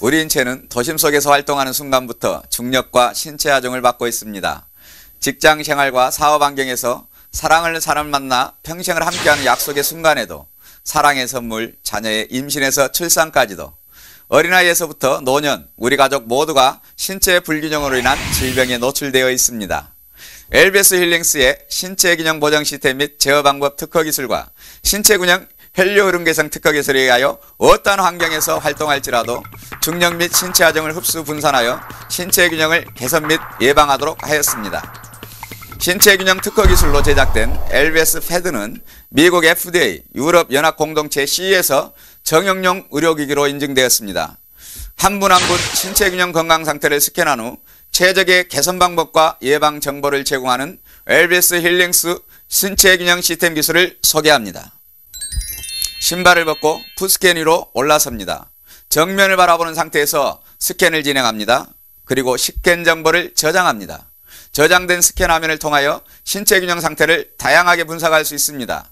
우리 인체는 도심 속에서 활동하는 순간부터 중력과 신체 하중을 받고 있습니다. 직장 생활과 사업 환경에서 사랑하는 사람을 만나 평생을 함께하는 약속의 순간에도 사랑의 선물, 자녀의 임신에서 출산까지도 어린아이에서부터 노년, 우리 가족 모두가 신체 불균형으로 인한 질병에 노출되어 있습니다. LBS 힐링스의 신체균형 보정 시스템 및 제어 방법 특허 기술과 신체균형 혈류 흐름 개선 특허 기술에 의하여 어떠한 환경에서 활동할지라도 중력 및 신체 하중을 흡수 분산하여 신체 균형을 개선 및 예방하도록 하였습니다. 신체 균형 특허 기술로 제작된 LBS 패드는 미국 FDA, 유럽 연합 공동체 CE에서 정형용 의료기기로 인증되었습니다. 한 분 한 분 신체 균형 건강 상태를 스캔한 후 최적의 개선 방법과 예방 정보를 제공하는 LBS 힐링스 신체 균형 시스템 기술을 소개합니다. 신발을 벗고 풋스캔 위로 올라섭니다. 정면을 바라보는 상태에서 스캔을 진행합니다. 그리고 스캔 정보를 저장합니다. 저장된 스캔 화면을 통하여 신체 균형 상태를 다양하게 분석할 수 있습니다.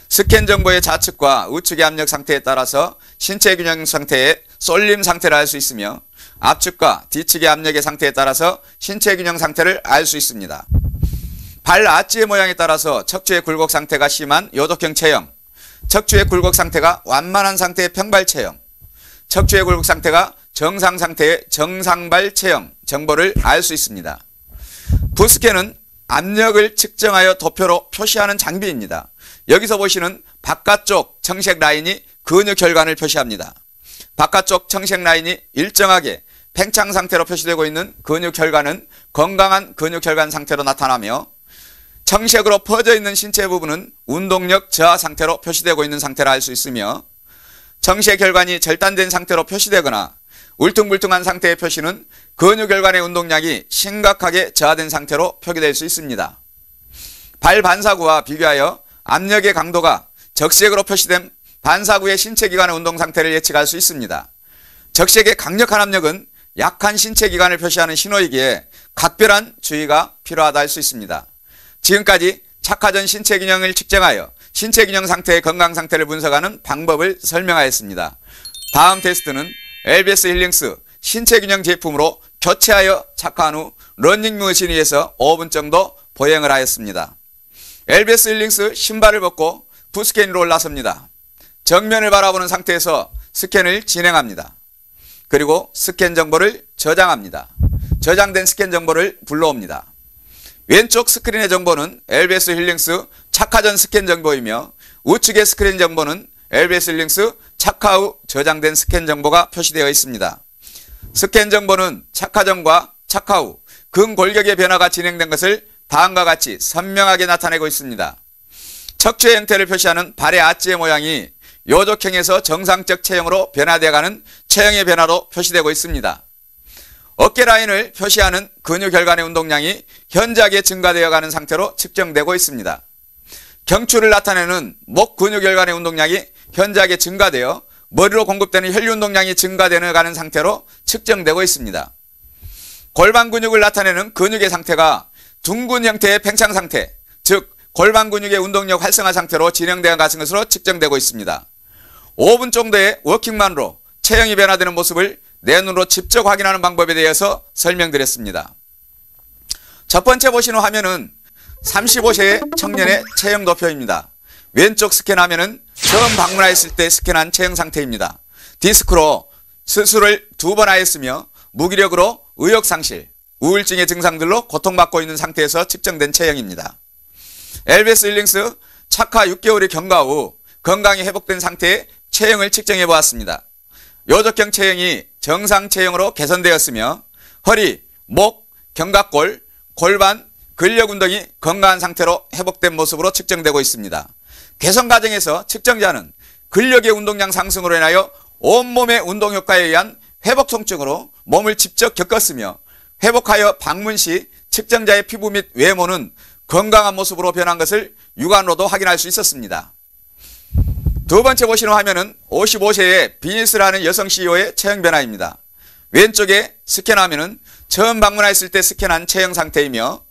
스캔 정보의 좌측과 우측의 압력 상태에 따라서 신체 균형 상태의 쏠림 상태를 알 수 있으며 앞측과 뒤측의 압력의 상태에 따라서 신체 균형 상태를 알 수 있습니다. 발 아치의 모양에 따라서 척추의 굴곡 상태가 심한 요독형 체형, 척추의 굴곡 상태가 완만한 상태의 평발 체형, 척추의 굴곡 상태가 정상 상태의 정상발 체형 정보를 알 수 있습니다. 풋스캔은 압력을 측정하여 도표로 표시하는 장비입니다. 여기서 보시는 바깥쪽 청색 라인이 근육 혈관을 표시합니다. 바깥쪽 청색 라인이 일정하게 팽창 상태로 표시되고 있는 근육 혈관은 건강한 근육 혈관 상태로 나타나며 청색으로 퍼져 있는 신체 부분은 운동력 저하 상태로 표시되고 있는 상태를 알 수 있으며 청색 혈관이 절단된 상태로 표시되거나 울퉁불퉁한 상태의 표시는 근육 혈관의 운동량이 심각하게 저하된 상태로 표기될 수 있습니다. 발 반사구와 비교하여 압력의 강도가 적색으로 표시된 반사구의 신체 기관의 운동 상태를 예측할 수 있습니다. 적색의 강력한 압력은 약한 신체 기관을 표시하는 신호이기에 각별한 주의가 필요하다 할 수 있습니다. 지금까지 착화전 신체 균형을 측정하여 신체 균형 상태의 건강 상태를 분석하는 방법을 설명하였습니다. 다음 테스트는 LBS 힐링스 신체 균형 제품으로 교체하여 착화한 후 러닝머신 위에서 5분 정도 보행을 하였습니다. LBS 힐링스 신발을 벗고 풋스캔 위로 올라섭니다. 정면을 바라보는 상태에서 스캔을 진행합니다. 그리고 스캔 정보를 저장합니다. 저장된 스캔 정보를 불러옵니다. 왼쪽 스크린의 정보는 LBS 힐링스 착화 전 스캔 정보이며 우측의 스크린 정보는 LBS 힐링스 착화 후 저장된 스캔 정보가 표시되어 있습니다. 스캔 정보는 착화 전과 착화 후 근골격의 변화가 진행된 것을 다음과 같이 선명하게 나타내고 있습니다. 척추의 형태를 표시하는 발의 아치의 모양이 요족형에서 정상적 체형으로 변화되어가는 체형의 변화로 표시되고 있습니다. 어깨 라인을 표시하는 근육 혈관의 운동량이 현저하게 증가되어가는 상태로 측정되고 있습니다. 경추를 나타내는 목 근육 혈관의 운동량이 현저하게 증가되어 머리로 공급되는 혈류 운동량이 증가되어가는 상태로 측정되고 있습니다. 골반 근육을 나타내는 근육의 상태가 둥근 형태의 팽창 상태, 즉 골반 근육의 운동력 활성화 상태로 진행되어 가는 것으로 측정되고 있습니다. 5분 정도의 워킹만으로 체형이 변화되는 모습을 내 눈으로 직접 확인하는 방법에 대해서 설명드렸습니다. 첫 번째 보시는 화면은 35세의 청년의 체형 도표입니다. 왼쪽 스캔 화면은 처음 방문하였을 때 스캔한 체형 상태입니다. 디스크로 수술을 2번 하였으며 무기력으로 의욕상실, 우울증의 증상들로 고통받고 있는 상태에서 측정된 체형입니다. LBS 힐링스 착화 6개월의 경과 후 건강이 회복된 상태의 체형을 측정해 보았습니다. 요족형 체형이 정상 체형으로 개선되었으며 허리, 목, 견갑골, 골반, 근력 운동이 건강한 상태로 회복된 모습으로 측정되고 있습니다. 개선 과정에서 측정자는 근력의 운동량 상승으로 인하여 온몸의 운동 효과에 의한 회복 통증으로 몸을 직접 겪었으며 회복하여 방문 시 측정자의 피부 및 외모는 건강한 모습으로 변한 것을 육안으로도 확인할 수 있었습니다. 두 번째 보시는 화면은 55세의 비니스라는 여성 CEO의 체형 변화입니다. 왼쪽에 스캔 화면은 처음 방문했을 때 스캔한 체형 상태이며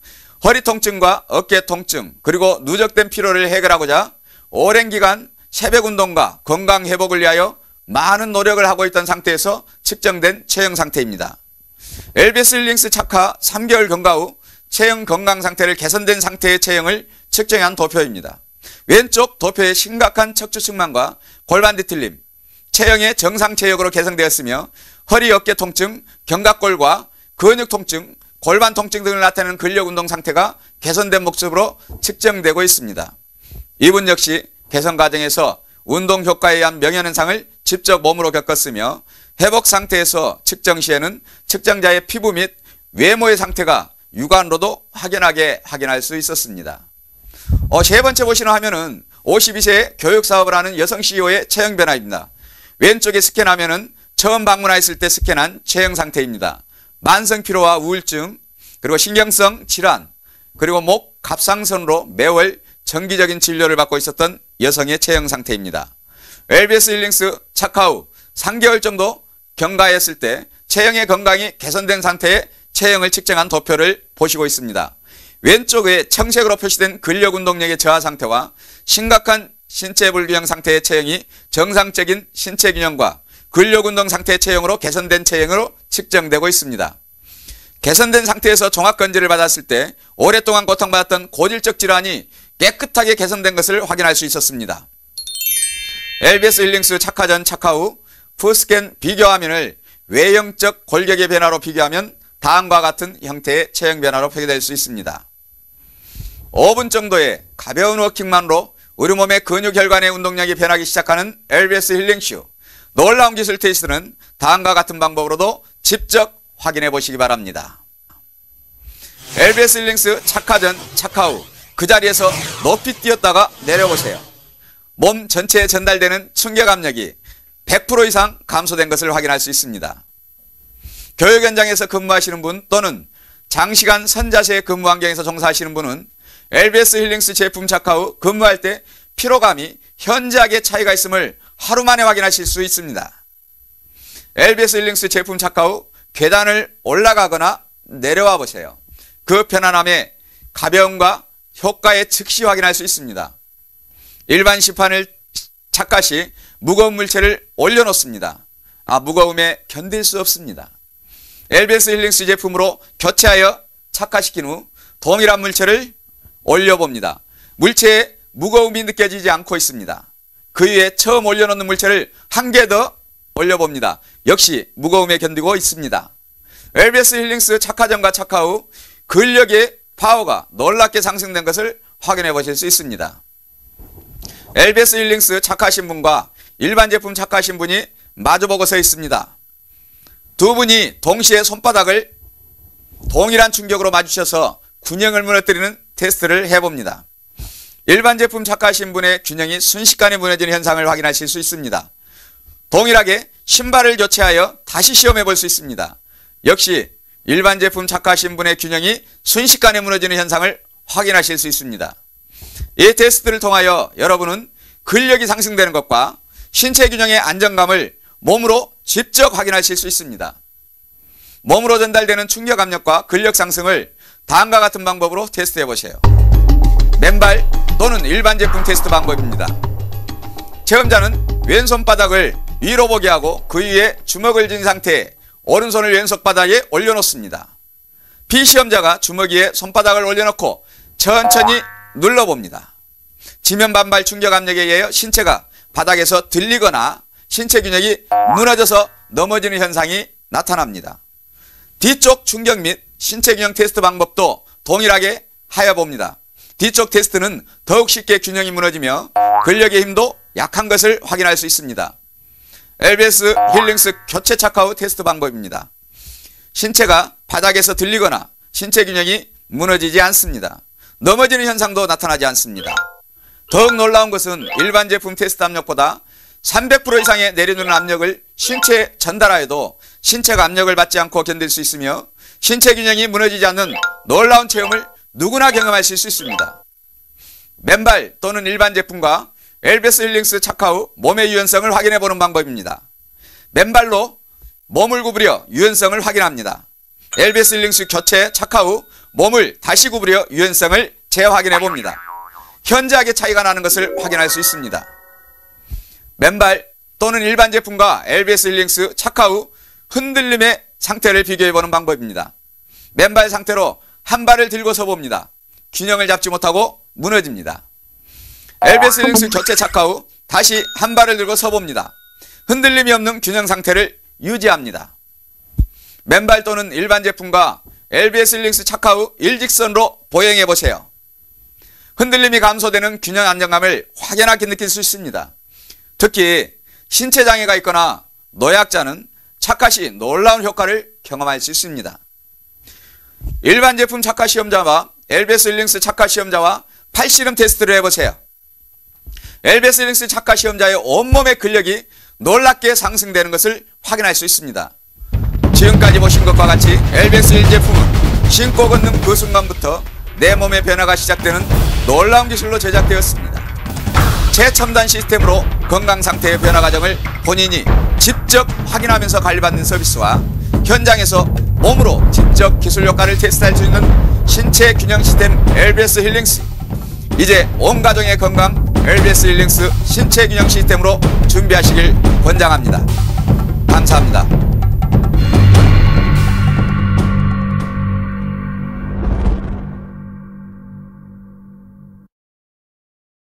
허리 통증과 어깨 통증 그리고 누적된 피로를 해결하고자 오랜 기간 새벽 운동과 건강 회복을 위하여 많은 노력을 하고 있던 상태에서 측정된 체형 상태입니다. LBS 힐링스 착화 3개월 경과 후 체형 건강 상태를 개선된 상태의 체형을 측정한 도표입니다. 왼쪽 도표에 심각한 척추 측만과 골반 뒤틀림, 체형의 정상 체형으로 개선되었으며 허리 어깨 통증, 견갑골과 근육 통증, 골반 통증 등을 나타내는 근력 운동 상태가 개선된 모습으로 측정되고 있습니다. 이분 역시 개선 과정에서 운동 효과에 의한 명현현상을 직접 몸으로 겪었으며 회복 상태에서 측정 시에는 측정자의 피부 및 외모의 상태가 육안으로도 확연하게 확인할 수 있었습니다. 세 번째 보시는 화면은 52세에 교육사업을 하는 여성 CEO의 체형 변화입니다. 왼쪽에 스캔하면은 처음 방문했을 때 스캔한 체형 상태입니다. 만성 피로와 우울증, 그리고 신경성 질환, 그리고 목 갑상선으로 매월 정기적인 진료를 받고 있었던 여성의 체형 상태입니다. LBS 힐링스 착화 후 3개월 정도 경과했을 때 체형의 건강이 개선된 상태의 체형을 측정한 도표를 보시고 있습니다. 왼쪽에 청색으로 표시된 근력 운동력의 저하 상태와 심각한 신체 불균형 상태의 체형이 정상적인 신체 균형과 근력 운동 상태의 체형으로 개선된 체형으로 측정되고 있습니다. 개선된 상태에서 종합건지를 받았을 때 오랫동안 고통받았던 고질적 질환이 깨끗하게 개선된 것을 확인할 수 있었습니다. LBS 힐링스 착화 전 착화 후 푸스캔 비교 화면을 외형적 골격의 변화로 비교하면 다음과 같은 형태의 체형 변화로 표기될 수 있습니다. 5분 정도의 가벼운 워킹만으로 우리 몸의 근육 혈관의 운동량이 변하기 시작하는 LBS 힐링쇼. 놀라운 기술 테스트는 다음과 같은 방법으로도 직접 확인해 보시기 바랍니다. LBS 힐링스 착화 전 착화 후 그 자리에서 높이 뛰었다가 내려보세요. 몸 전체에 전달되는 충격 압력이 100% 이상 감소된 것을 확인할 수 있습니다. 교육 현장에서 근무하시는 분 또는 장시간 선자세 근무 환경에서 종사하시는 분은 LBS 힐링스 제품 착화 후 근무할 때 피로감이 현저하게 차이가 있음을 하루 만에 확인하실 수 있습니다. LBS 힐링스 제품 착화 후 계단을 올라가거나 내려와 보세요. 그 편안함의 가벼움과 효과에 즉시 확인할 수 있습니다. 일반 시판을 착화 시 무거운 물체를 올려놓습니다. 무거움에 견딜 수 없습니다. LBS 힐링스 제품으로 교체하여 착화시킨 후 동일한 물체를 올려봅니다. 물체에 무거움이 느껴지지 않고 있습니다. 그 위에 처음 올려놓는 물체를 한 개 더 올려봅니다. 역시 무거움에 견디고 있습니다. LBS 힐링스 착화 전과 착화 후 근력의 파워가 놀랍게 상승된 것을 확인해 보실 수 있습니다. LBS 힐링스 착화하신 분과 일반 제품 착화하신 분이 마주보고 서 있습니다. 두 분이 동시에 손바닥을 동일한 충격으로 맞추셔서 균형을 무너뜨리는 테스트를 해봅니다. 일반 제품 착화하신 분의 균형이 순식간에 무너지는 현상을 확인하실 수 있습니다. 동일하게 신발을 교체하여 다시 시험해 볼 수 있습니다. 역시 일반 제품 착화하신 분의 균형이 순식간에 무너지는 현상을 확인하실 수 있습니다. 이 테스트를 통하여 여러분은 근력이 상승되는 것과 신체 균형의 안정감을 몸으로 직접 확인하실 수 있습니다. 몸으로 전달되는 충격 압력과 근력 상승을 다음과 같은 방법으로 테스트해 보세요. 맨발 또는 일반 제품 테스트 방법입니다. 체험자는 왼손바닥을 위로 보게 하고 그 위에 주먹을 쥔 상태에 오른손을 왼손 바닥에 올려놓습니다. 비시험자가 주먹 위에 손바닥을 올려놓고 천천히 눌러봅니다. 지면 반발 충격 압력에 의해 신체가 바닥에서 들리거나 신체 균형이 무너져서 넘어지는 현상이 나타납니다. 뒤쪽 충격 및 신체 균형 테스트 방법도 동일하게 하여 봅니다. 뒤쪽 테스트는 더욱 쉽게 균형이 무너지며 근력의 힘도 약한 것을 확인할 수 있습니다. LBS 힐링스 교체 착화 후 테스트 방법입니다. 신체가 바닥에서 들리거나 신체 균형이 무너지지 않습니다. 넘어지는 현상도 나타나지 않습니다. 더욱 놀라운 것은 일반 제품 테스트 압력보다 300% 이상의 내려놓는 압력을 신체에 전달하여도 신체가 압력을 받지 않고 견딜 수 있으며 신체 균형이 무너지지 않는 놀라운 체험을 누구나 경험하실 수 있습니다. 맨발 또는 일반 제품과 LBS 힐링스 착화 후 몸의 유연성을 확인해 보는 방법입니다. 맨발로 몸을 구부려 유연성을 확인합니다. LBS 힐링스 교체 착화 후 몸을 다시 구부려 유연성을 재확인해 봅니다. 현저하게 차이가 나는 것을 확인할 수 있습니다. 맨발 또는 일반 제품과 LBS 힐링스 착화 후 흔들림의 상태를 비교해보는 방법입니다. 맨발 상태로 한 발을 들고서 봅니다. 균형을 잡지 못하고 무너집니다. LBS 힐링스 교체 착화 후 다시 한 발을 들고 서봅니다. 흔들림이 없는 균형 상태를 유지합니다. 맨발 또는 일반 제품과 LBS 힐링스 착화 후 일직선으로 보행해 보세요. 흔들림이 감소되는 균형 안정감을 확연하게 느낄 수 있습니다. 특히 신체장애가 있거나 노약자는 착화 시 놀라운 효과를 경험할 수 있습니다. 일반 제품 착화 시험자와 LBS 힐링스 착화 시험자와 팔씨름 테스트를 해보세요. LBS 힐링스 착화 시험자의 온몸의 근력이 놀랍게 상승되는 것을 확인할 수 있습니다. 지금까지 보신 것과 같이 LBS 힐 제품은 신고 걷는 그 순간부터 내 몸의 변화가 시작되는 놀라운 기술로 제작되었습니다. 최첨단 시스템으로 건강 상태의 변화 과정을 본인이 직접 확인하면서 관리받는 서비스와 현장에서 몸으로 직접 기술 효과를 테스트할 수 있는 신체 균형 시스템 LBS 힐링스. 이제 온 가정의 건강 LBS 힐링스 신체 균형 시스템으로 준비하시길 권장합니다. 감사합니다.